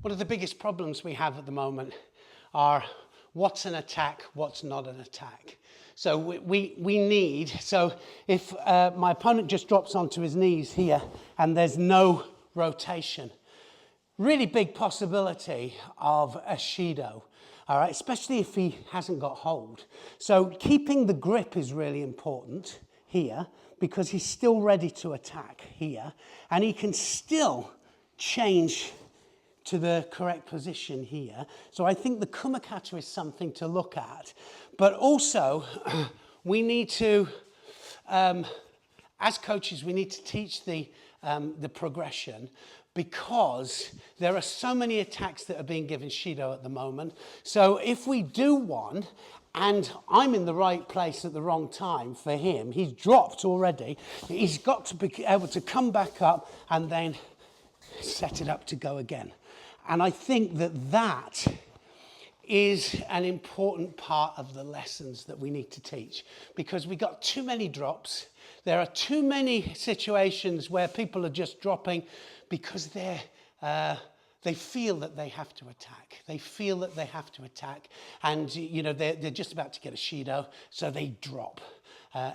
One of the biggest problems we have at the moment are what's an attack, what's not an attack. So we need, so if my opponent just drops onto his knees here and there's no rotation, really big possibility of a shido, all right, especially if he hasn't got hold. So keeping the grip is really important here because he's still ready to attack here and he can still change to the correct position here. So I think the kumakata is something to look at. But also, we need to, as coaches, we need to teach the progression because there are so many attacks that are being given shido at the moment. So if we do one, and I'm in the right place at the wrong time for him, he's dropped already, he's got to be able to come back up and then set it up to go again. And I think that that is an important part of the lessons that we need to teach because we got too many drops. There are too many situations where people are just dropping because they feel that they have to attack. They feel that they have to attack and you know they're just about to get a shido, so they drop.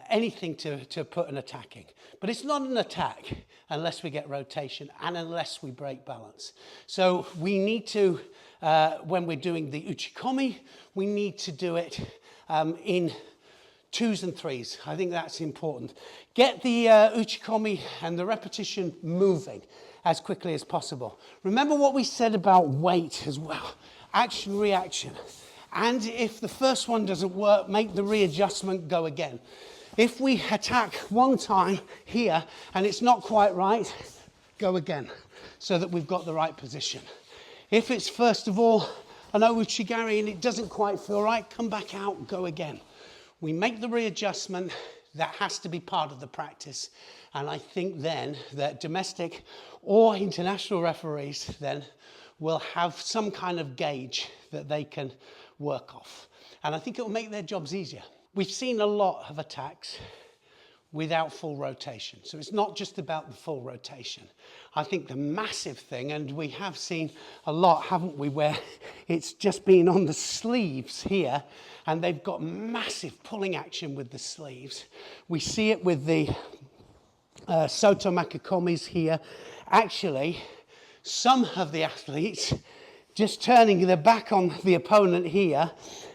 Anything to put an attack in. But it's not an attack unless we get rotation and unless we break balance. So we need to, when we're doing the uchikomi, we need to do it in 2s and 3s. I think that's important. Get the uchikomi and the repetition moving as quickly as possible. Remember what we said about weight as well. Action, reaction. And if the first one doesn't work, make the readjustment go again. If we attack one time here and it's not quite right, go again so that we've got the right position. If it's first of all an ouchigari and it doesn't quite feel right, come back out, go again. We make the readjustment. That has to be part of the practice. And I think then that domestic or international referees then will have some kind of gauge that they can work off. And I think it will make their jobs easier. We've seen a lot of attacks without full rotation. So it's not just about the full rotation. I think the massive thing, and we have seen a lot, haven't we, where it's just been on the sleeves here and they've got massive pulling action with the sleeves. We see it with the Soto Makekomis here. Actually, some of the athletes just turning their back on the opponent here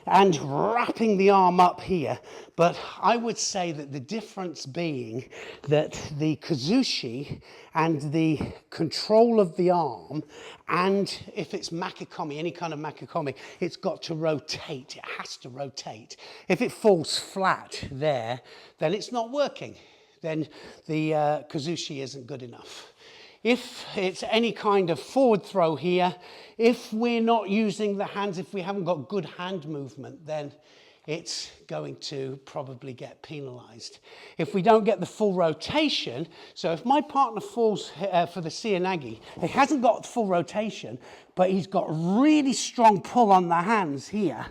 and wrapping the arm up here. But I would say that the difference being that the kazushi and the control of the arm, and if it's makekomi, any kind of makekomi, it's got to rotate. It has to rotate. If it falls flat there, then it's not working. Then the kazushi isn't good enough. If it's any kind of forward throw here, if we're not using the hands, if we haven't got good hand movement, then it's going to probably get penalized. If we don't get the full rotation, so if my partner falls for the seoi-nage, he hasn't got full rotation, but he's got really strong pull on the hands here,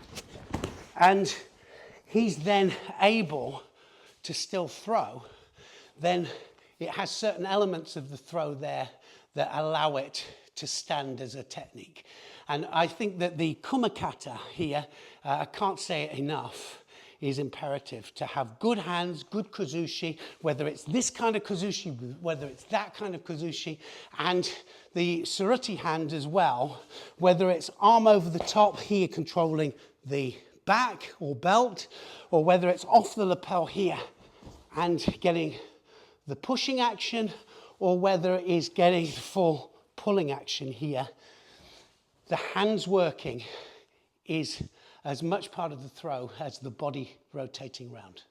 and he's then able to still throw, then it has certain elements of the throw there that allow it to stand as a technique. And I think that the kumakata here, I can't say it enough, is imperative to have good hands, good kazushi, whether it's this kind of kazushi, whether it's that kind of kazushi, and the suruti hand as well, whether it's arm over the top here controlling the back or belt, or whether it's off the lapel here and getting the pushing action, or whether it is getting the full pulling action here. The hands working is as much part of the throw as the body rotating round.